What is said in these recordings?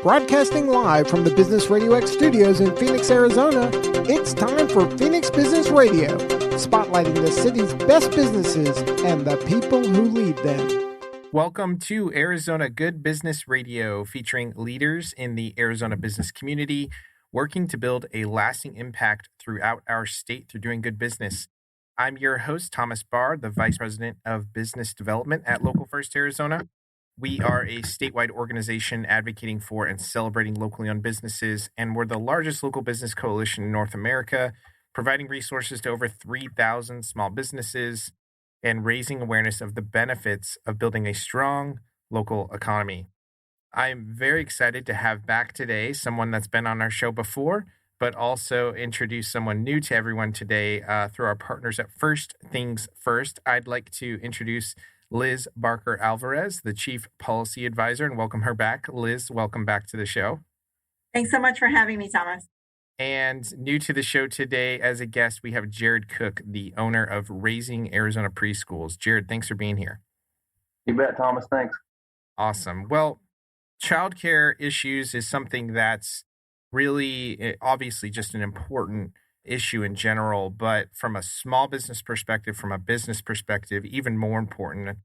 Broadcasting live from the Business RadioX studios in Phoenix, Arizona, it's time for Phoenix Business Radio, spotlighting the city's best businesses and the people who lead them. Welcome to Arizona Good Business Radio, featuring leaders in the Arizona business community, working to build a lasting impact throughout our state through doing good business. I'm your host, Thomas Barr, the Vice President of Business Development at Local First Arizona. We are a statewide organization advocating for and celebrating locally owned businesses, and we're the largest local business coalition in North America, providing resources to over 3,000 small businesses and raising awareness of the benefits of building a strong local economy. I'm very excited to have back today someone that's been on our show before, but also introduce someone new to everyone today through our partners at First Things First. I'd like to introduce Liz Barker-Alvarez, the Chief Policy Advisor, and welcome her back. Liz, welcome back to the show. Thanks so much for having me, Thomas. And new to the show today as a guest, we have Jared Cook, the owner of Raising Arizona Preschools. Jared, thanks for being here. You bet, Thomas. Thanks. Awesome. Well, childcare issues is something that's really obviously just an important issue in general, but from a small business perspective, from a business perspective, even more important,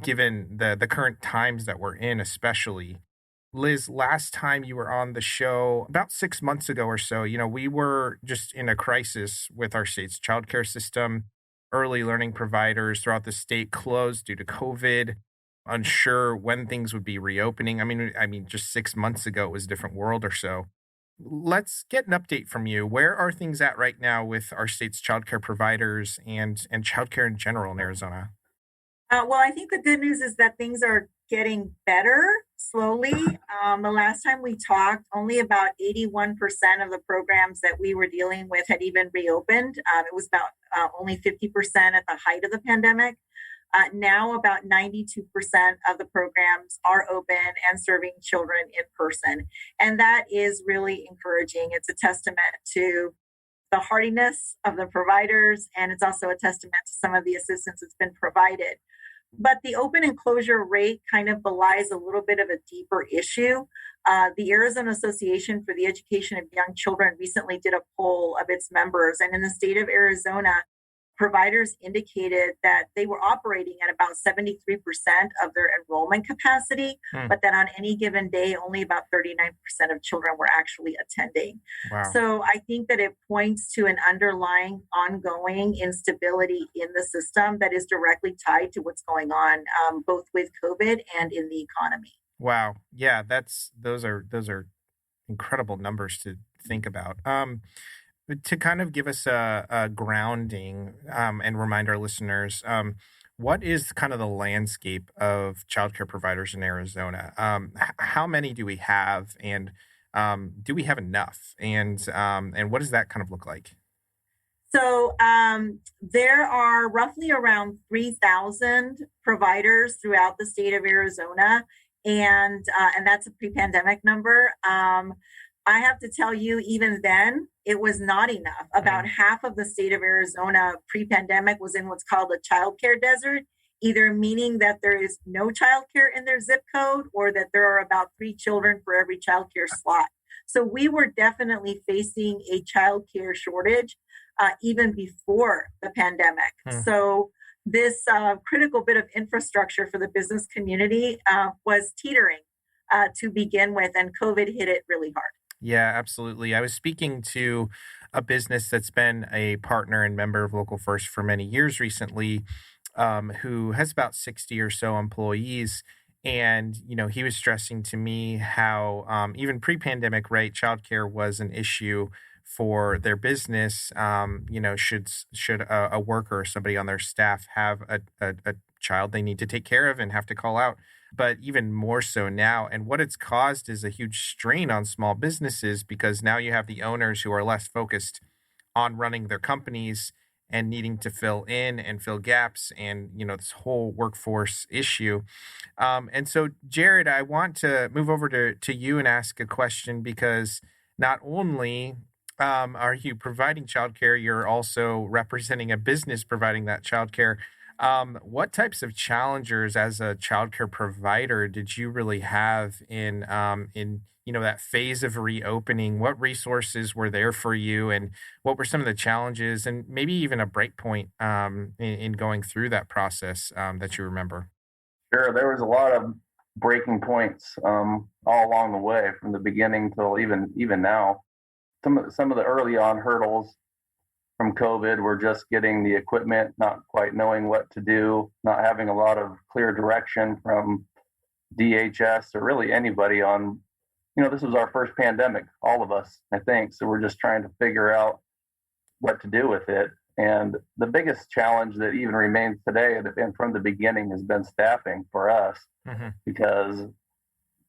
given the current times that we're in, especially. Liz, last time you were on the show, about 6 months ago or so, we were just in a crisis with our state's childcare system. Early learning providers throughout the state closed due to COVID, unsure when things would be reopening. I mean, just 6 months ago, it was a different world or so. Let's get an update from you. Where are things at right now with our state's childcare providers and childcare in general in Arizona? Well, I think the good news is that things are getting better slowly. The last time we talked, only about 81% of the programs that we were dealing with had even reopened. It was about only 50% at the height of the pandemic. Now about 92% of the programs are open and serving children in person. And that is really encouraging. It's a testament to the hardiness of the providers, and it's also a testament to some of the assistance that's been provided. But the open and closure rate kind of belies a little bit of a deeper issue. The Arizona Association for the Education of Young Children recently did a poll of its members, and in the state of Arizona, providers indicated that they were operating at about 73% of their enrollment capacity, but that on any given day, only about 39% of children were actually attending. Wow. So I think that it points to an underlying ongoing instability in the system that is directly tied to what's going on, both with COVID and in the economy. Wow. Yeah, those are incredible numbers to think about. To kind of give us a grounding and remind our listeners, what is kind of the landscape of childcare providers in Arizona? How many do we have, and do we have enough? And what does that kind of look like? So there are roughly around 3,000 providers throughout the state of Arizona, and that's a pre-pandemic number. I have to tell you, even then, it was not enough. About half of the state of Arizona pre-pandemic was in what's called a childcare desert, either meaning that there is no childcare in their zip code or that there are about 3 children for every childcare slot. So we were definitely facing a childcare shortage even before the pandemic. So this critical bit of infrastructure for the business community was teetering to begin with, and COVID hit it really hard. Yeah, absolutely. I was speaking to a business that's been a partner and member of Local First for many years recently, who has about 60 or so employees. And, he was stressing to me how even pre-pandemic, right, childcare was an issue for their business. Should a worker or somebody on their staff have a child they need to take care of and have to call out, but even more so now. And what it's caused is a huge strain on small businesses, because now you have the owners who are less focused on running their companies and needing to fill in and fill gaps, and this whole workforce issue. And so, Jared, I want to move over to you and ask a question, because not only are you providing childcare, you're also representing a business providing that childcare. What types of challengers as a childcare provider did you really have in that phase of reopening? What resources were there for you, and what were some of the challenges, and maybe even a break point in going through that process that you remember? Sure, there was a lot of breaking points all along the way, from the beginning till even now. Some of the early on hurdles from COVID were just getting the equipment, not quite knowing what to do, not having a lot of clear direction from DHS or really anybody on. This was our first pandemic, all of us, I think. So we're just trying to figure out what to do with it. And the biggest challenge that even remains today and from the beginning has been staffing for us, Hmm. because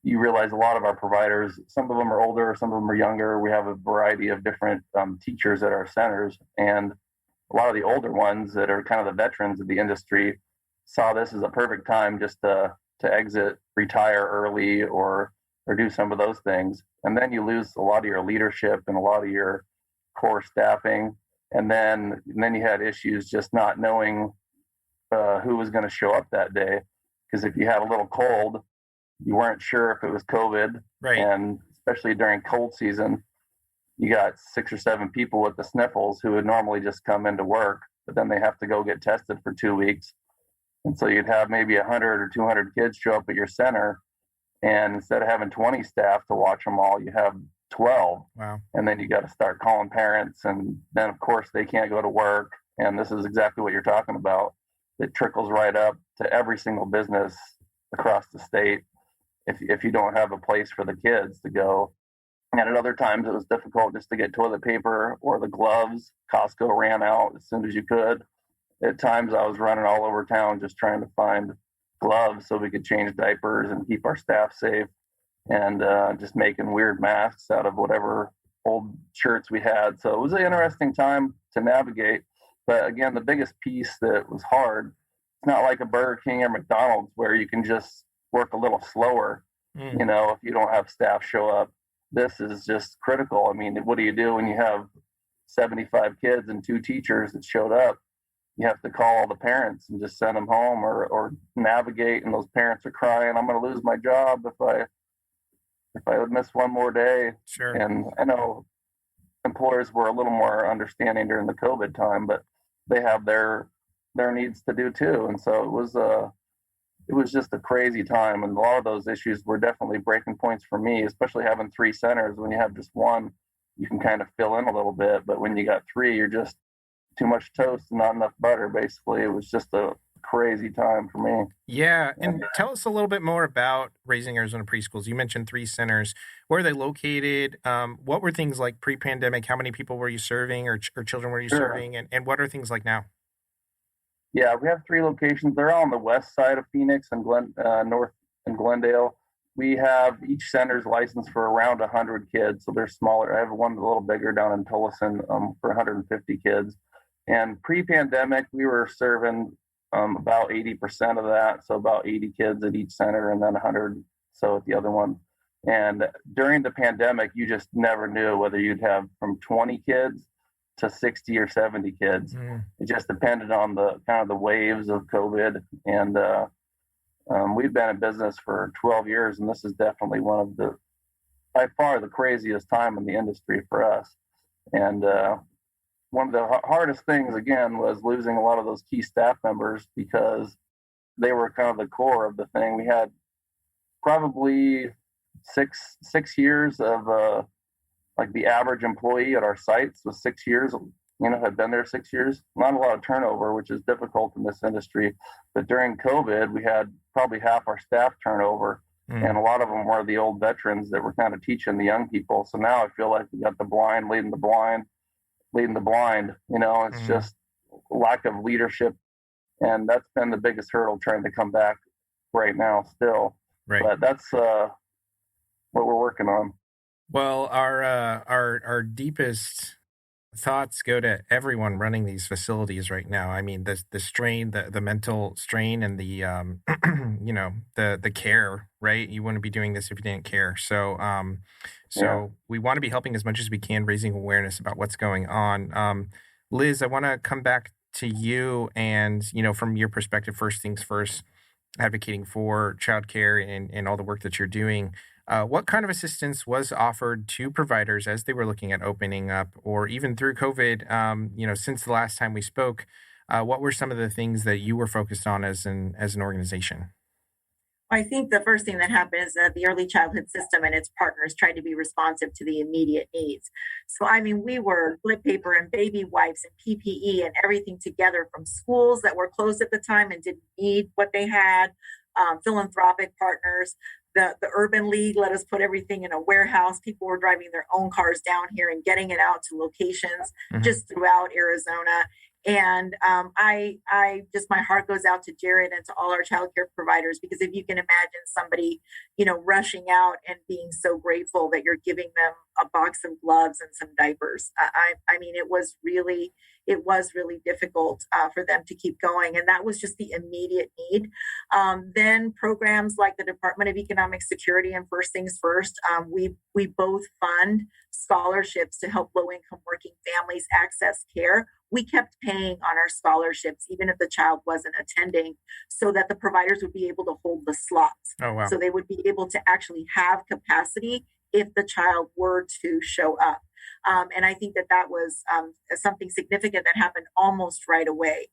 you realize a lot of our providers, some of them are older, some of them are younger. We have a variety of different teachers at our centers. And a lot of the older ones that are kind of the veterans of the industry saw this as a perfect time just to exit, retire early, or do some of those things. And then you lose a lot of your leadership and a lot of your core staffing. And then you had issues just not knowing who was going to show up that day. Because if you had a little cold, you weren't sure if it was COVID. Right. And especially during cold season, you got 6 or 7 people with the sniffles who would normally just come into work, but then they have to go get tested for 2 weeks. And so you'd have maybe 100 or 200 kids show up at your center. And instead of having 20 staff to watch them all, you have 12. Wow. And then you got to start calling parents. And then, of course, they can't go to work. And this is exactly what you're talking about. It trickles right up to every single business across the state if you don't have a place for the kids to go. And at other times, it was difficult just to get toilet paper or the gloves. Costco ran out as soon as you could. At times, I was running all over town just trying to find gloves so we could change diapers and keep our staff safe, and just making weird masks out of whatever old shirts we had. So it was an interesting time to navigate. But again, the biggest piece that was hard, it's not like a Burger King or McDonald's where you can just work a little slower, Mm. if you don't have staff show up. This is just critical. I mean, what do you do when you have 75 kids and 2 teachers that showed up? You have to call all the parents and just send them home, or navigate, and those parents are crying, I'm going to lose my job if I would miss one more day. Sure. And I know employers were a little more understanding during the COVID time, but they have their needs to do too. And so it was just a crazy time. And a lot of those issues were definitely breaking points for me, especially having 3 centers. When you have just one, you can kind of fill in a little bit. But when you got 3, you're just too much toast and not enough butter, basically. It was just a crazy time for me. Yeah, and tell us a little bit more about Raising Arizona Preschools. You mentioned 3 centers. Where are they located? What were things like pre-pandemic? How many people were you serving, or children were you Sure. serving? And what are things like now? Yeah, we have 3 locations. They're all on the west side of Phoenix and north in Glendale. We have each center's licensed for around 100 kids, so they're smaller. I have one a little bigger down in Tolleson for 150 kids. And pre-pandemic, we were serving about 80% of that, so about 80 kids at each center, and then 100 so at the other one. And during the pandemic, you just never knew whether you'd have from 20 kids to 60 or 70 kids. Mm. It just depended on the kind of the waves of COVID. And we've been in business for 12 years, and this is definitely one of by far the craziest time in the industry for us. And one of the hardest things, again, was losing a lot of those key staff members, because they were kind of the core of the thing. We had probably six years of like the average employee at our sites was 6 years, had been there 6 years. Not a lot of turnover, which is difficult in this industry. But during COVID, we had probably half our staff turnover. Mm. And a lot of them were the old veterans that were kind of teaching the young people. So now I feel like we got the blind leading the blind. It's just lack of leadership. And that's been the biggest hurdle trying to come back right now still. Right. But that's what we're working on. Well, our deepest thoughts go to everyone running these facilities right now. I mean, the strain, the mental strain, and the the care. Right, you wouldn't be doing this if you didn't care. So we want to be helping as much as we can, raising awareness about what's going on. Liz, I want to come back to you and, from your perspective, first things first, advocating for childcare and all the work that you're doing, what kind of assistance was offered to providers as they were looking at opening up, or even through COVID? Since the last time we spoke, what were some of the things that you were focused on as an organization? I think the first thing that happened is that the early childhood system and its partners tried to be responsive to the immediate needs. So, I mean, we were toilet paper and baby wipes and PPE and everything together from schools that were closed at the time and didn't need what they had, philanthropic partners. The Urban League let us put everything in a warehouse. People were driving their own cars down here and getting it out to locations just throughout Arizona. And I just, my heart goes out to Jared and to all our childcare providers, because if you can imagine somebody, rushing out and being so grateful that you're giving them a box of gloves and some diapers. I mean, it was really difficult for them to keep going. And that was just the immediate need. Then programs like the Department of Economic Security and First Things First, we both fund scholarships to help low-income working families access care. We kept paying on our scholarships, even if the child wasn't attending, so that the providers would be able to hold the slots. Oh, wow. So they would be able to actually have capacity if the child were to show up. And I think that was something significant that happened almost right away.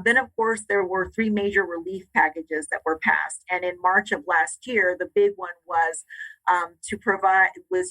Then, of course, there were 3 major relief packages that were passed. And in March of last year, the big one was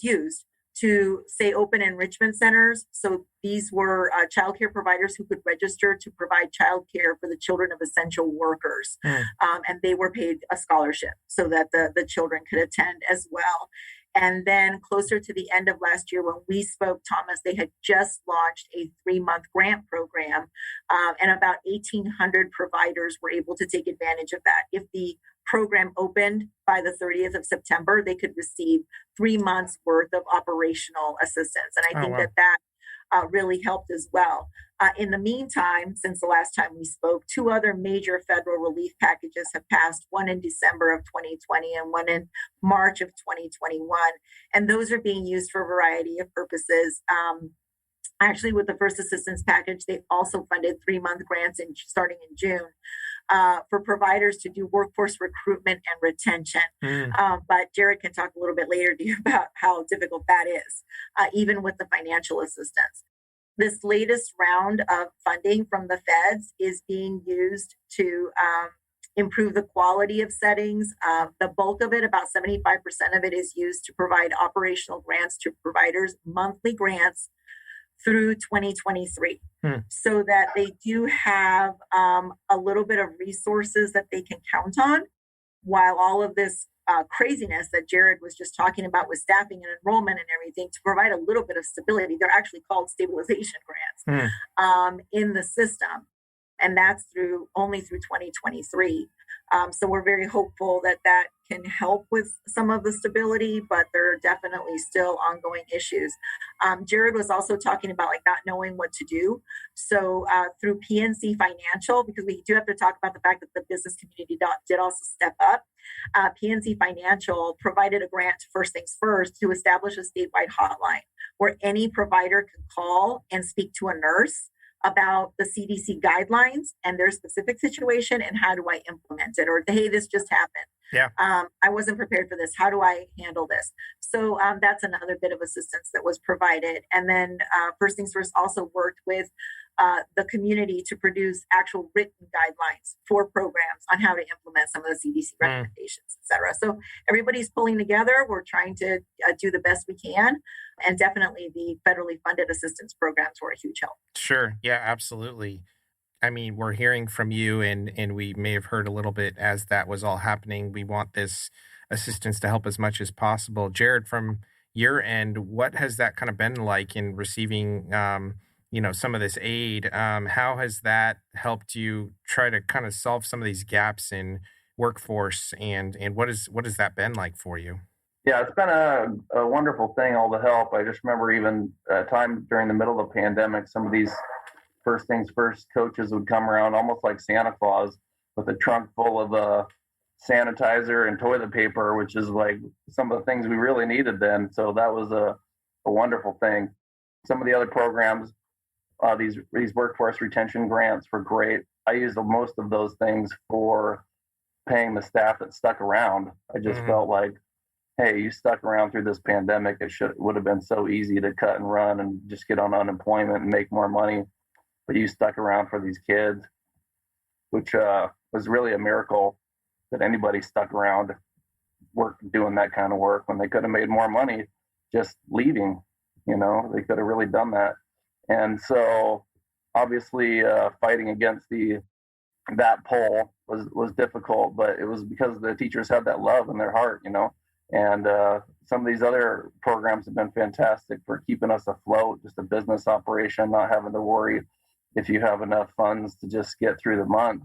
used to say open enrichment centers. So these were childcare providers who could register to provide childcare for the children of essential workers. And they were paid a scholarship so that the children could attend as well. And then closer to the end of last year, when we spoke, Thomas, they had just launched a 3-month grant program, and about 1,800 providers were able to take advantage of that. If the program opened by the 30th of September, they could receive 3 months worth of operational assistance. And I think that really helped as well. In the meantime, since the last time we spoke, 2 other major federal relief packages have passed, one in December of 2020 and one in March of 2021. And those are being used for a variety of purposes. Actually, with the first assistance package, they also funded 3-month grants starting in June for providers to do workforce recruitment and retention. But Jared can talk a little bit later to you about how difficult that is, even with the financial assistance. This latest round of funding from the feds is being used to improve the quality of settings. The bulk of it, about 75% of it, is used to provide operational grants to providers, monthly grants through 2023, so that they do have a little bit of resources that they can count on while all of this craziness that Jared was just talking about with staffing and enrollment and everything, to provide a little bit of stability. They're actually called stabilization grants in the system. And that's only through 2023. So we're very hopeful that can help with some of the stability, but there are definitely still ongoing issues. Jared was also talking about not knowing what to do. So through PNC Financial, because we do have to talk about the fact that the business community did also step up, PNC Financial provided a grant to First Things First to establish a statewide hotline where any provider could call and speak to a nurse about the CDC guidelines and their specific situation and how do I implement it, or hey, this just happened. Yeah. I wasn't prepared for this. How do I handle this? So that's another bit of assistance that was provided. And then First Things First also worked with the community to produce actual written guidelines for programs on how to implement some of the CDC recommendations, et cetera. So everybody's pulling together. We're trying to do the best we can. And definitely the federally funded assistance programs were a huge help. Sure. Yeah, absolutely. I mean, we're hearing from you, and we may have heard a little bit as that was all happening. We want this assistance to help as much as possible. Jared, from your end, what has that kind of been like in receiving, some of this aid? How has that helped you try to kind of solve some of these gaps in workforce, and what has that been like for you? Yeah, it's been a wonderful thing, all the help. I just remember even a time during the middle of the pandemic, some of these First Things First coaches would come around almost like Santa Claus with a trunk full of sanitizer and toilet paper, which is like some of the things we really needed then. So that was a wonderful thing. Some of the other programs these workforce retention grants were great. I used most of those things for paying the staff that stuck around. I just felt like, hey, you stuck around through this pandemic. It would have been so easy to cut and run and just get on unemployment and make more money, but you stuck around for these kids, which was really a miracle that anybody stuck around doing that kind of work when they could have made more money just leaving. They could have really done that. And so obviously fighting against that poll was difficult, but it was because the teachers had that love in their heart, and some of these other programs have been fantastic for keeping us afloat, just a business operation, not having to worry if you have enough funds to just get through the month.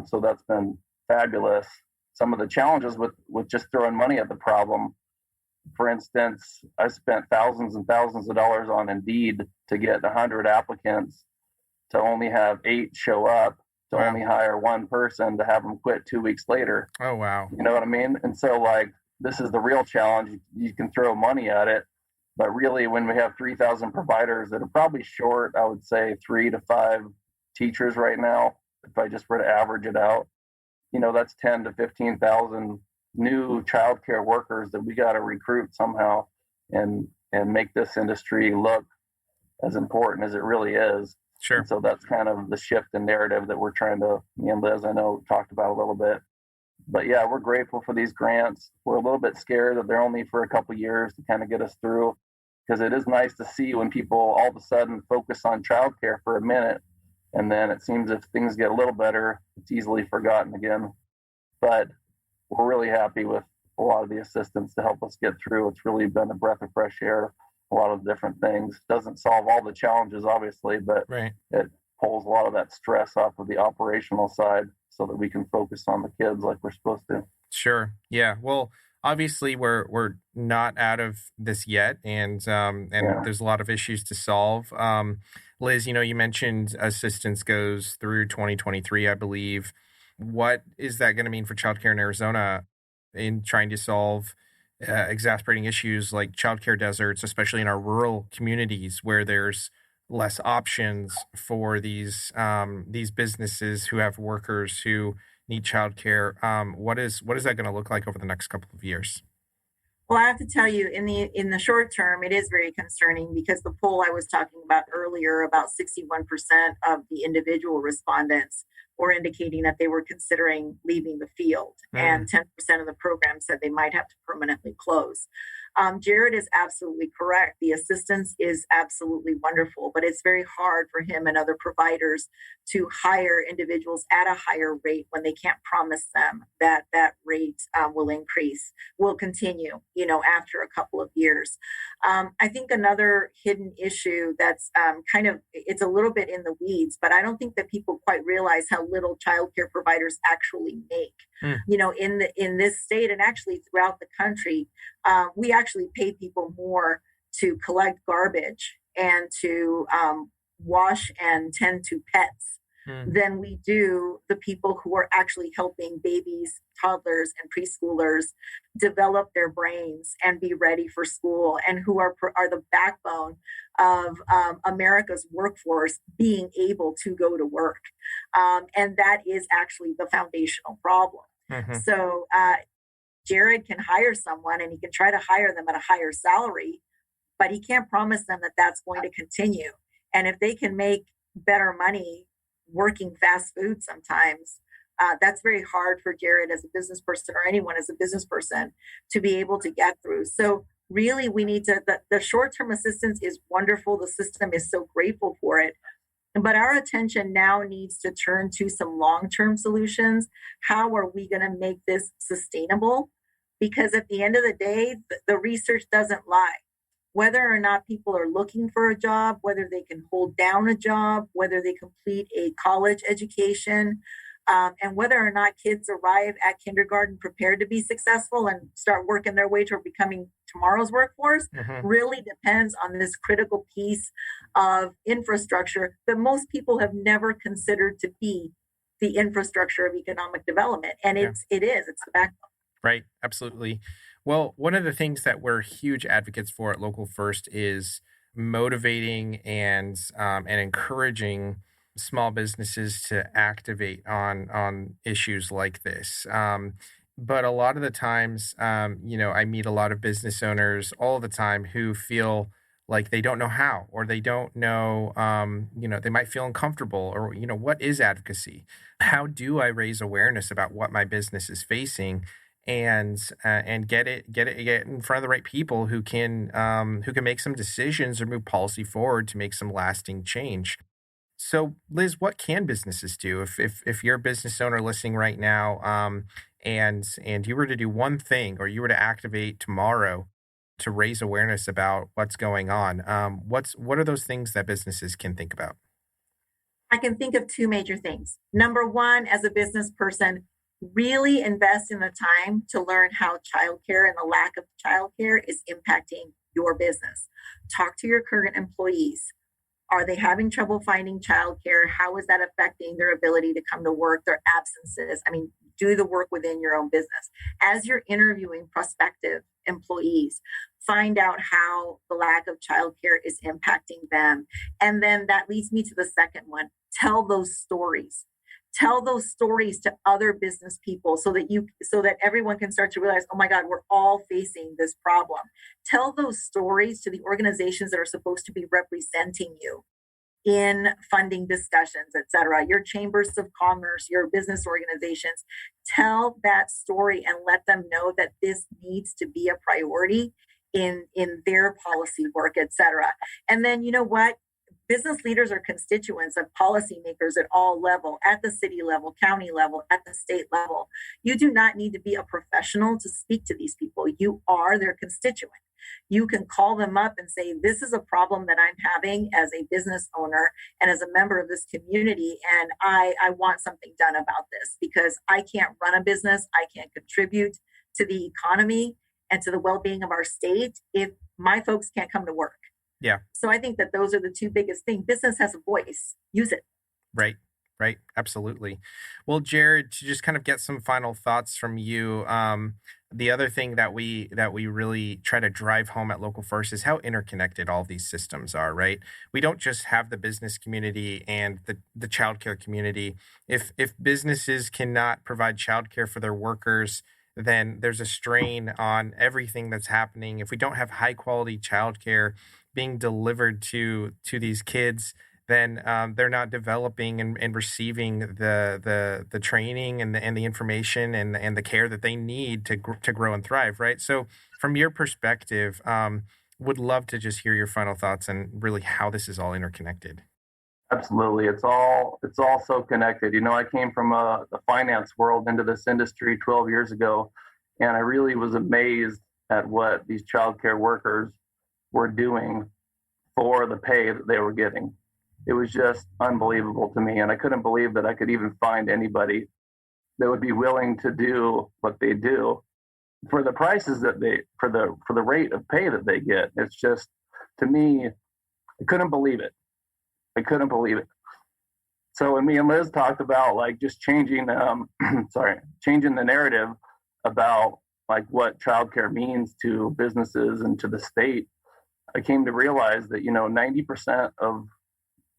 So that's been fabulous. Some of the challenges with just throwing money at the problem, for instance, I spent thousands and thousands of dollars on Indeed to get 100 applicants, to only have 8 show up, to only hire one person, to have them quit 2 weeks later. Oh, wow. You know what I mean? And so this is the real challenge. You can throw money at it, but really when we have 3,000 providers that are probably short, I would say 3 to 5 teachers right now, if I just were to average it out, that's 10 to 15,000 new childcare workers that we got to recruit somehow and make this industry look as important as it really is. Sure. And so that's kind of the shift in narrative that we're trying to, me and Liz, I know, talked about a little bit. But yeah, we're grateful for these grants. We're a little bit scared that they're only for a couple of years to kind of get us through, because it is nice to see when people all of a sudden focus on childcare for a minute, and then it seems if things get a little better, it's easily forgotten again. But we're really happy with a lot of the assistance to help us get through. It's really been a breath of fresh air, a lot of different things. Doesn't solve all the challenges, obviously, but it pulls a lot of that stress off of the operational side so that we can focus on the kids like we're supposed to. Sure. Yeah. Well, obviously we're not out of this yet, and there's a lot of issues to solve. Liz, you mentioned assistance goes through 2023, I believe. What is that going to mean for childcare in Arizona in trying to solve exasperating issues like childcare deserts, especially in our rural communities where there's less options for these businesses who have workers who need childcare? What is that going to look like over the next couple of years? Well, I have to tell you, in the short term, it is very concerning, because the poll I was talking about earlier, about 61% of the individual respondents were indicating that they were considering leaving the field, and 10% of the program said they might have to permanently close. Jared is absolutely correct. The assistance is absolutely wonderful, but it's very hard for him and other providers to hire individuals at a higher rate when they can't promise them that that rate will continue, after a couple of years. I think another hidden issue that's it's a little bit in the weeds, but I don't think that people quite realize how little childcare providers actually make. In this state, and actually throughout the country, we actually pay people more to collect garbage and to wash and tend to pets than we do the people who are actually helping babies, toddlers, and preschoolers develop their brains and be ready for school, and who are the backbone of America's workforce being able to go to work. And that is actually the foundational problem. So Jared can hire someone, and he can try to hire them at a higher salary, but he can't promise them that that's going to continue. And if they can make better money working fast food sometimes, that's very hard for Jared as a business person, or anyone as a business person, to be able to get through. So really, we need to, the short-term assistance is wonderful. The system is so grateful for it. But our attention now needs to turn to some long-term solutions. How are we going to make this sustainable? Because at the end of the day, the research doesn't lie. Whether or not people are looking for a job, whether they can hold down a job, whether they complete a college education, and whether or not kids arrive at kindergarten prepared to be successful and start working their way toward becoming tomorrow's workforce, really depends on this critical piece of infrastructure that most people have never considered to be the infrastructure of economic development. And it's the backbone. Right. Absolutely. Well, one of the things that we're huge advocates for at Local First is motivating and encouraging small businesses to activate on issues like this. But a lot of the times, I meet a lot of business owners all the time who feel like they don't know how, or they don't know, they might feel uncomfortable, or, what is advocacy? How do I raise awareness about what my business is facing? And get in front of the right people who can make some decisions or move policy forward to make some lasting change. So, Liz, what can businesses do if you're a business owner listening right now, and you were to do one thing, or you were to activate tomorrow to raise awareness about what's going on? What are those things that businesses can think about? I can think of two major things. Number one, as a business person, really invest in the time to learn how childcare and the lack of childcare is impacting your business. Talk to your current employees. Are they having trouble finding childcare? How is that affecting their ability to come to work, their absences? I mean, do the work within your own business. As you're interviewing prospective employees, find out how the lack of childcare is impacting them. And then that leads me to the second one. Tell those stories. Tell those stories to other business people so that everyone can start to realize, oh my God, we're all facing this problem. Tell those stories to the organizations that are supposed to be representing you in funding discussions, et cetera, your chambers of commerce, your business organizations. Tell that story and let them know that this needs to be a priority in their policy work, et cetera. And then, you know what? Business leaders are constituents of policymakers at all level, at the city level, county level, at the state level. You do not need to be a professional to speak to these people. You are their constituent. You can call them up and say, this is a problem that I'm having as a business owner and as a member of this community, and I want something done about this because I can't run a business. I can't contribute to the economy and to the well-being of our state if my folks can't come to work. Yeah. So I think that those are the two biggest things. Business has a voice. Use it. Right. Right. Absolutely. Well, Jared, to just kind of get some final thoughts from you, the other thing that we really try to drive home at Local First is how interconnected all these systems are, right? We don't just have the business community and the childcare community. If businesses cannot provide childcare for their workers, then there's a strain on everything that's happening. If we don't have high quality childcare being delivered to these kids, then they're not developing and receiving the training and the information and the care that they need to grow and thrive, right? So, from your perspective, would love to just hear your final thoughts and really how this is all interconnected. Absolutely, it's all so connected. I came from the finance world into this industry 12 years ago, and I really was amazed at what these childcare workers were doing for the pay that they were getting. It was just unbelievable to me, and I couldn't believe that I could even find anybody that would be willing to do what they do for the prices that for the rate of pay that they get. It's just, to me, I couldn't believe it. I couldn't believe it. So when me and Liz talked about like just changing changing the narrative about like what childcare means to businesses and to the state, I came to realize that 90% of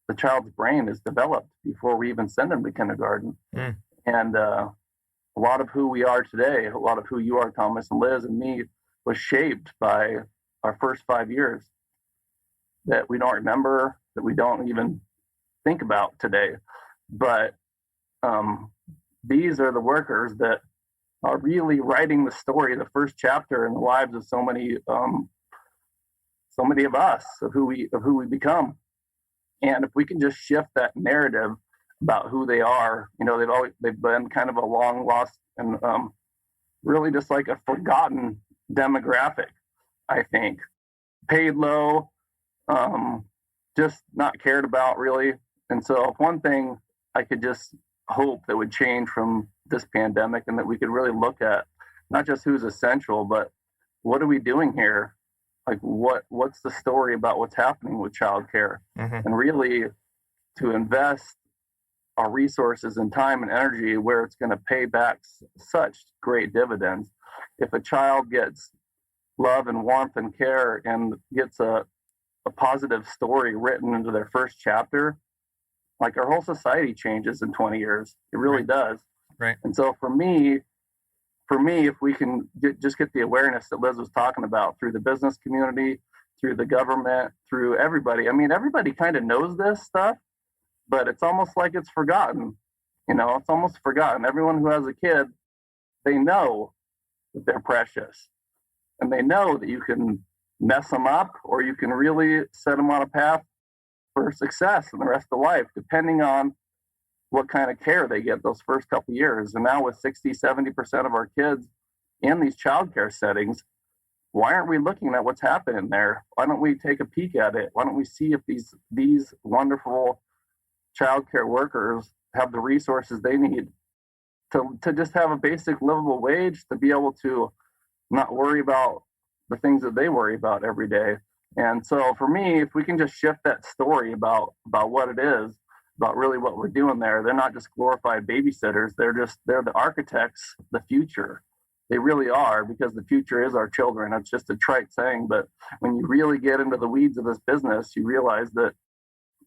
the child's brain is developed before we even send them to kindergarten. And a lot of who we are today, a lot of who you are, Thomas and Liz and me, was shaped by our first 5 years that we don't remember, that we don't even think about today. But these are the workers that are really writing the story, the first chapter in the lives of so many of us, of who we become. And if we can just shift that narrative about who they are, they've been kind of a long lost and really just like a forgotten demographic, I think. Paid low, just not cared about really. And so one thing I could just hope that would change from this pandemic, and that we could really look at not just who's essential, but what are we doing here? Like what's the story about what's happening with childcare, and really to invest our resources and time and energy where it's going to pay back such great dividends. If a child gets love and warmth and care and gets a a positive story written into their first chapter, like our whole society changes in 20 years. It really does. Right. And so for me, if we can just get the awareness that Liz was talking about through the business community, through the government, through everybody. I mean, everybody kind of knows this stuff, but it's almost like it's forgotten. It's almost forgotten. Everyone who has a kid, they know that they're precious. And they know that you can mess them up or you can really set them on a path for success in the rest of life, depending on what kind of care they get those first couple of years. And now with 60, 70% of our kids in these childcare settings, why aren't we looking at what's happening there? Why don't we take a peek at it? Why don't we see if these wonderful childcare workers have the resources they need to just have a basic livable wage, to be able to not worry about the things that they worry about every day. And so for me, if we can just shift that story about what it is, about really what we're doing there, they're not just glorified babysitters. They're the architects, the future. They really are, because the future is our children. It's just a trite saying, but when you really get into the weeds of this business, you realize that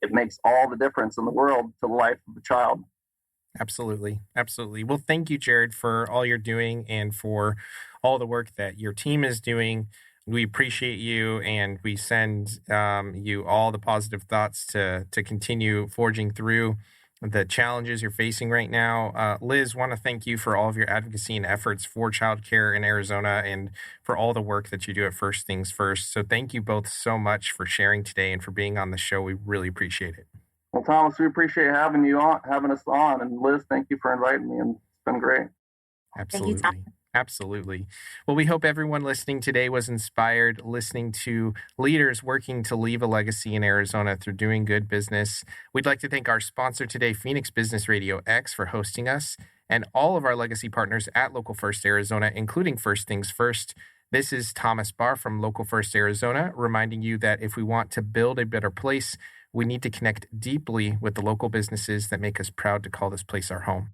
it makes all the difference in the world to the life of a child. Absolutely. Absolutely. Well, thank you, Jared, for all you're doing and for all the work that your team is doing. We appreciate you, and we send you all the positive thoughts to continue forging through the challenges you're facing right now. Liz, want to thank you for all of your advocacy and efforts for childcare in Arizona and for all the work that you do at First Things First. So thank you both so much for sharing today and for being on the show. We really appreciate it. Well, Thomas, we appreciate having us on. And Liz, thank you for inviting me. And it's been great. Absolutely. Thank you, Tom. Absolutely. Well, we hope everyone listening today was inspired listening to leaders working to leave a legacy in Arizona through doing good business. We'd like to thank our sponsor today, Phoenix Business RadioX, for hosting us, and all of our legacy partners at Local First Arizona, including First Things First. This is Thomas Barr from Local First Arizona, reminding you that if we want to build a better place, we need to connect deeply with the local businesses that make us proud to call this place our home.